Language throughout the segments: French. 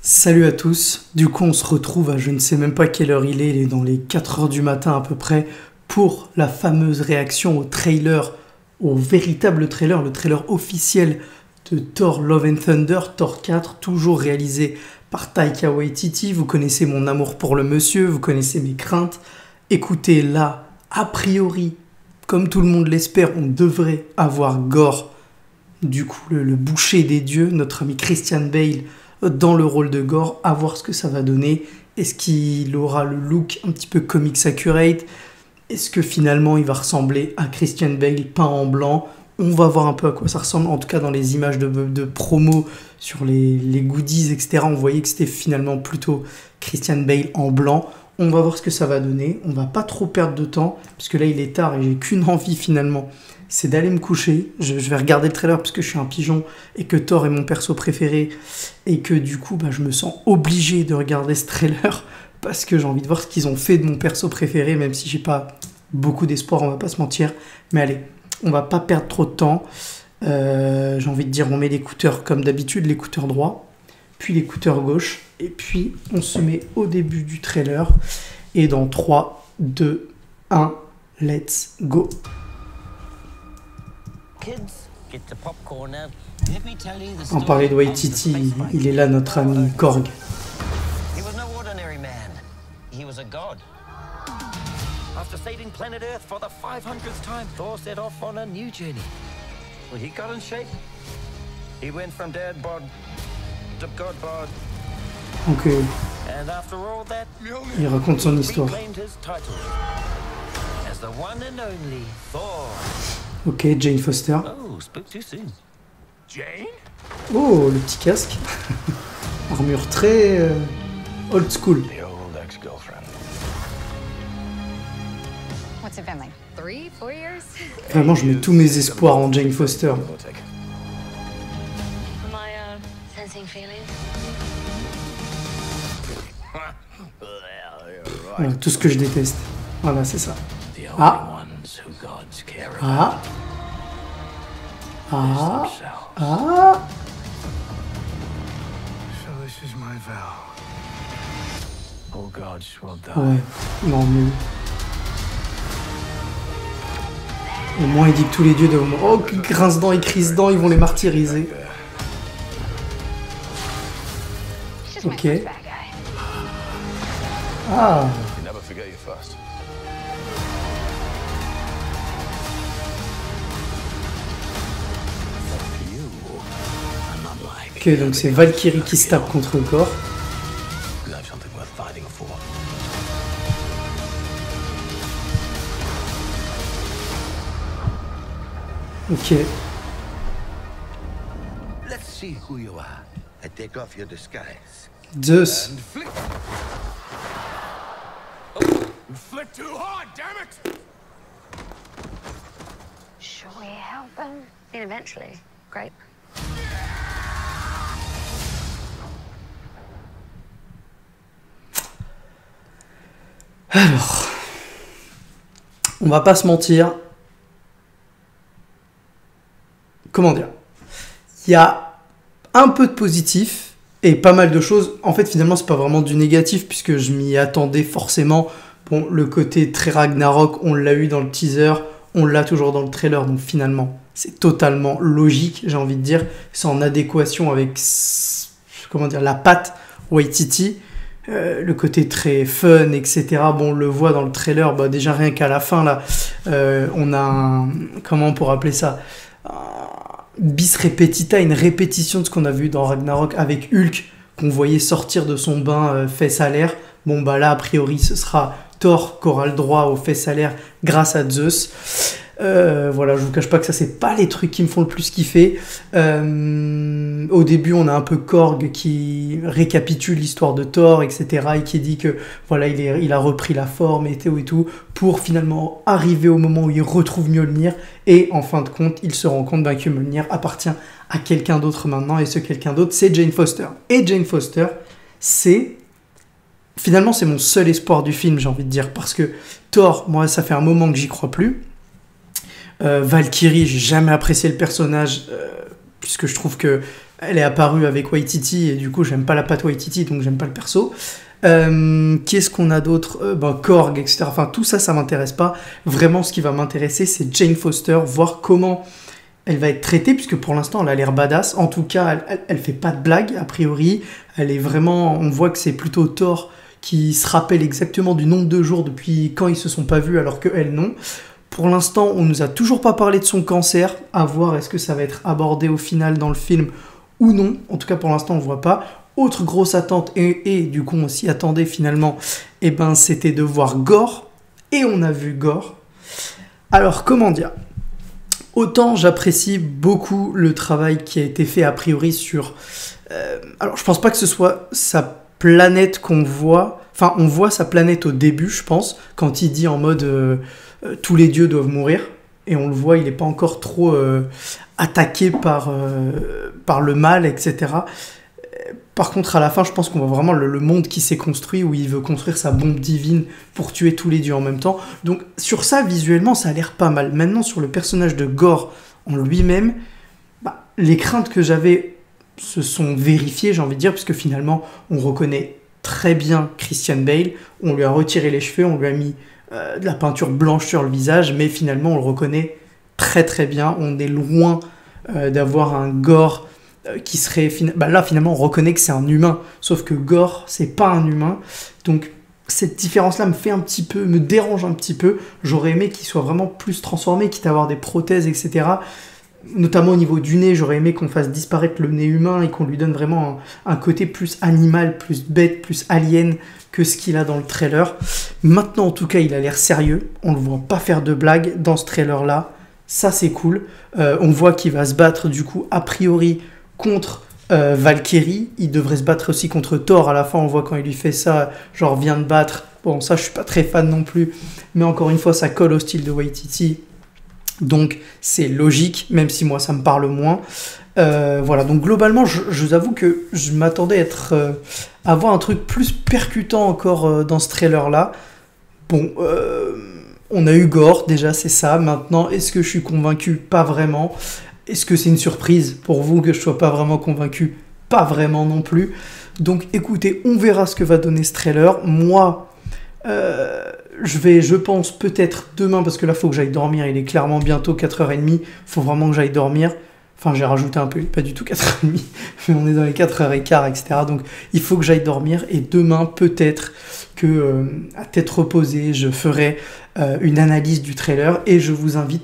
Salut à tous, du coup on se retrouve à je ne sais même pas quelle heure il est dans les 4 heures du matin à peu près, pour la fameuse réaction au trailer, au véritable trailer, le trailer officiel de Thor Love and Thunder, Thor 4, toujours réalisé par Taika Waititi. Vous connaissez mon amour pour le monsieur, vous connaissez mes craintes. Écoutez, là, a priori, comme tout le monde l'espère, on devrait avoir Gore, du coup le boucher des dieux, notre ami Christian Bale, dans le rôle de Gore, à voir ce que ça va donner. Est-ce qu'il aura le look un petit peu comics accurate? Est-ce que finalement il va ressembler à Christian Bale peint en blanc? On va voir un peu à quoi ça ressemble, en tout cas dans les images de promo, sur les goodies, etc. On voyait que c'était finalement plutôt Christian Bale en blanc. On va voir ce que ça va donner, on va pas trop perdre de temps, parce que là il est tard et j'ai qu'une envie finalement, c'est d'aller me coucher. Je vais regarder le trailer parce que je suis un pigeon et que Thor est mon perso préféré et que du coup je me sens obligé de regarder ce trailer parce que j'ai envie de voir ce qu'ils ont fait de mon perso préféré, même si j'ai pas beaucoup d'espoir, on va pas se mentir. Mais allez, on va pas perdre trop de temps. J'ai envie de dire, on met l'écouteur comme d'habitude, l'écouteur droit, puis l'écouteur gauche, et puis on se met au début du trailer. Et dans 3, 2, 1, let's go. En parler de Waititi, il est là notre ami Korg. After saving planet Earth for the 500th time, Thor set off on a new journey. Well, he got in shape. He went from dad bod to god bod. Donc, And after all that, il raconte son histoire. reclaimed his title as the one and only Thor. Ok, Jane Foster. Oh, spoke too soon. Jane? Oh, le petit casque. Armure très old school. The old ex-girlfriend. What's it been like? 3, 4 years? Vraiment, je mets tous mes espoirs en Jane Foster. Am I sensing feelings? Voilà, tout ce que je déteste. Voilà, c'est ça. The only Ah. ones who gods care Ah. about Ah. themselves. Ah. So this is my vow. All gods will die. Ouais. Non, mais... Au moins, il dit que tous les dieux de... Oh, grince-dents et crise-dents, ils vont les martyriser. She's just my Okay. first bad guy. Ah. You never forget your first. I'm not like Ok, donc c'est Valkyrie qui se tape contre le corps. you have something worth fighting for. Ok. Let's see who you are and take off your disguise. Zeus. And flick. You flick too hard, damn it! Should we help him? And eventually. Great. Alors, on va pas se mentir. Comment dire? Il y a un peu de positif et pas mal de choses. En fait, finalement, c'est pas vraiment du négatif puisque je m'y attendais forcément. Bon, le côté très Ragnarok, on l'a eu dans le teaser, on l'a toujours dans le trailer, donc finalement, c'est totalement logique, j'ai envie de dire. C'est en adéquation avec, comment dire, la patte Waititi. Le côté très fun, etc. Bon, on le voit dans le trailer, bah, déjà rien qu'à la fin, là, on a un... Comment on pourrait appeler ça? Bis repetita, une répétition de ce qu'on a vu dans Ragnarok avec Hulk, qu'on voyait sortir de son bain fesses à l'air. Bon, bah là, a priori, ce sera Thor qui aura le droit aux fesses à l'air grâce à Zeus. Voilà, je vous cache pas que ça, c'est pas les trucs qui me font le plus kiffer. Au début, on a un peu Korg qui récapitule l'histoire de Thor, etc. et qui dit que voilà, il a repris la forme et tout, pour finalement arriver au moment où il retrouve Mjolnir. Et en fin de compte, il se rend compte que Mjolnir appartient à quelqu'un d'autre maintenant. Et ce quelqu'un d'autre, c'est Jane Foster. Et Jane Foster, c'est... Finalement, c'est mon seul espoir du film, j'ai envie de dire. Parce que Thor, moi, ça fait un moment que j'y crois plus. Valkyrie, j'ai jamais apprécié le personnage, puisque je trouve que elle est apparue avec Waititi, et du coup, j'aime pas la patte Waititi, donc j'aime pas le perso. Qu'est-ce qu'on a d'autre? Korg, etc. Enfin, tout ça, ça m'intéresse pas. Vraiment, ce qui va m'intéresser, c'est Jane Foster, voir comment elle va être traitée, puisque pour l'instant, elle a l'air badass. En tout cas, elle fait pas de blague, a priori. Elle est vraiment... On voit que c'est plutôt Thor qui se rappelle exactement du nombre de jours depuis quand ils se sont pas vus, alors que elle, non. Pour l'instant, on nous a toujours pas parlé de son cancer. À voir, est-ce que ça va être abordé au final dans le film ou non. En tout cas, pour l'instant, on voit pas. Autre grosse attente, et du coup, on s'y attendait finalement, et ben, c'était de voir Gorr. Et on a vu Gorr. Alors, comment dire? Autant j'apprécie beaucoup le travail qui a été fait a priori sur... alors, je pense pas que ce soit sa planète qu'on voit. Enfin, on voit sa planète au début, je pense, quand il dit en mode tous les dieux doivent mourir. Et on le voit, il n'est pas encore trop attaqué par le mal, etc. Par contre, à la fin, je pense qu'on voit vraiment le monde qui s'est construit, où il veut construire sa bombe divine pour tuer tous les dieux en même temps. Donc, sur ça, visuellement, ça a l'air pas mal. Maintenant, sur le personnage de Gorr en lui-même, bah, les craintes que j'avais se sont vérifiées, j'ai envie de dire, puisque finalement, on reconnaît très bien Christian Bale. On lui a retiré les cheveux, on lui a mis de la peinture blanche sur le visage, mais finalement, on le reconnaît très très bien. On est loin d'avoir un Gorr qui serait... là, finalement, on reconnaît que c'est un humain, sauf que Gorr, c'est pas un humain. Donc, cette différence-là me dérange un petit peu. J'aurais aimé qu'il soit vraiment plus transformé, quitte à avoir des prothèses, etc. Notamment au niveau du nez, j'aurais aimé qu'on fasse disparaître le nez humain et qu'on lui donne vraiment un côté plus animal, plus bête, plus alien que ce qu'il a dans le trailer. Maintenant, en tout cas, il a l'air sérieux. On le voit pas faire de blagues dans ce trailer-là. Ça, c'est cool. On voit qu'il va se battre, du coup, a priori, contre Valkyrie. Il devrait se battre aussi contre Thor. À la fin, on voit quand il lui fait ça, genre, vient de battre. Bon, ça, je suis pas très fan non plus. Mais encore une fois, ça colle au style de Waititi. Donc, c'est logique, même si moi, ça me parle moins. Voilà, donc globalement, je vous avoue que je m'attendais à voir un truc plus percutant encore dans ce trailer-là. Bon, on a eu Gorr, déjà, c'est ça. Maintenant, est-ce que je suis convaincu? Pas vraiment. Est-ce que c'est une surprise pour vous que je sois pas vraiment convaincu? Pas vraiment non plus. Donc, écoutez, on verra ce que va donner ce trailer. Moi... je pense peut-être demain, parce que là, il faut que j'aille dormir. Il est clairement bientôt 4h30. Il faut vraiment que j'aille dormir. Enfin, j'ai rajouté un peu, pas du tout 4h30, mais on est dans les 4h15, etc. Donc, il faut que j'aille dormir. Et demain, peut-être que, à tête reposée, je ferai une analyse du trailer. Et je vous invite,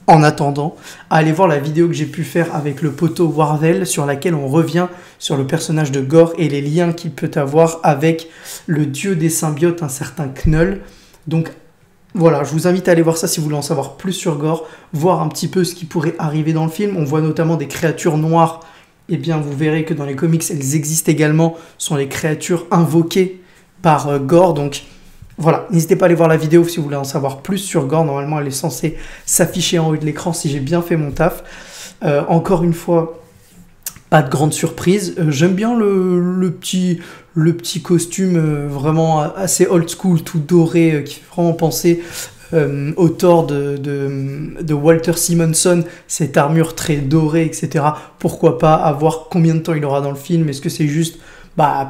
en attendant, à aller voir la vidéo que j'ai pu faire avec le poteau Warvel, sur laquelle on revient sur le personnage de Gorr et les liens qu'il peut avoir avec le dieu des symbiotes, un certain Knull. Donc voilà, je vous invite à aller voir ça si vous voulez en savoir plus sur Gorr, voir un petit peu ce qui pourrait arriver dans le film. On voit notamment des créatures noires. Eh bien, vous verrez que dans les comics, elles existent également. Ce sont les créatures invoquées par Gorr. Donc voilà, n'hésitez pas à aller voir la vidéo si vous voulez en savoir plus sur Gorr. Normalement, elle est censée s'afficher en haut de l'écran si j'ai bien fait mon taf. Encore une fois, pas de grande surprise. J'aime bien le petit costume vraiment assez old school, tout doré, qui fait vraiment penser au Thor de Walter Simonson, cette armure très dorée, etc. Pourquoi pas, à voir combien de temps il aura dans le film. Est-ce que c'est juste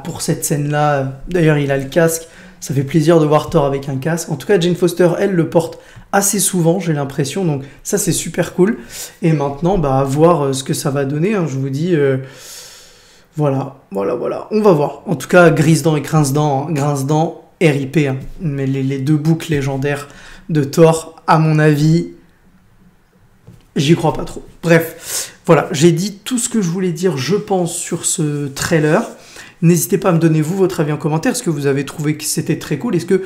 pour cette scène-là? D'ailleurs, il a le casque. Ça fait plaisir de voir Thor avec un casque. En tout cas, Jane Foster, elle, le porte assez souvent, j'ai l'impression. Donc ça, c'est super cool. Et maintenant, à voir ce que ça va donner. Hein, je vous dis, voilà. On va voir. En tout cas, Grise-Dent et Grince-Dent, RIP. Hein. Mais les deux boucles légendaires de Thor, à mon avis, j'y crois pas trop. Bref, voilà. J'ai dit tout ce que je voulais dire, je pense, sur ce trailer. N'hésitez pas à me donner, vous, votre avis en commentaire. Est-ce que vous avez trouvé que c'était très cool? Est-ce que,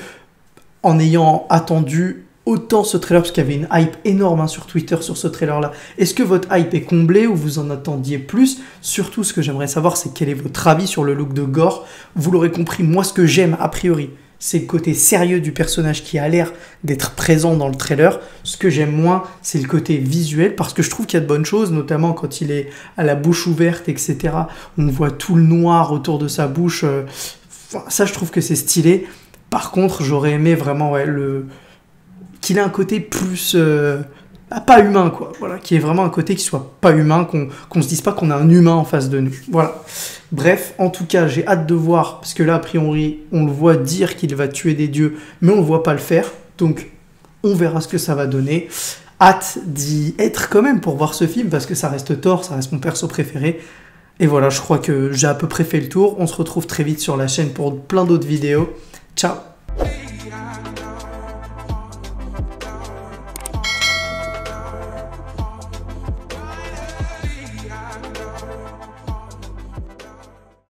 en ayant attendu autant ce trailer, parce qu'il y avait une hype énorme sur Twitter sur ce trailer-là, est-ce que votre hype est comblée ou vous en attendiez plus? Surtout, ce que j'aimerais savoir, c'est quel est votre avis sur le look de Gorr. Vous l'aurez compris, moi, ce que j'aime, a priori, c'est le côté sérieux du personnage qui a l'air d'être présent dans le trailer. Ce que j'aime moins, c'est le côté visuel, parce que je trouve qu'il y a de bonnes choses, notamment quand il est à la bouche ouverte, etc. On voit tout le noir autour de sa bouche. Ça, je trouve que c'est stylé. Par contre, j'aurais aimé vraiment qu'il ait un côté plus pas humain, quoi. Voilà, qui est vraiment un côté qui soit pas humain, qu'on se dise pas qu'on a un humain en face de nous. Voilà. Bref, en tout cas, j'ai hâte de voir, parce que là, a priori, on le voit dire qu'il va tuer des dieux, mais on le voit pas le faire. Donc, on verra ce que ça va donner. Hâte d'y être quand même pour voir ce film, parce que ça reste Thor, ça reste mon perso préféré. Et voilà, je crois que j'ai à peu près fait le tour. On se retrouve très vite sur la chaîne pour plein d'autres vidéos. Ciao!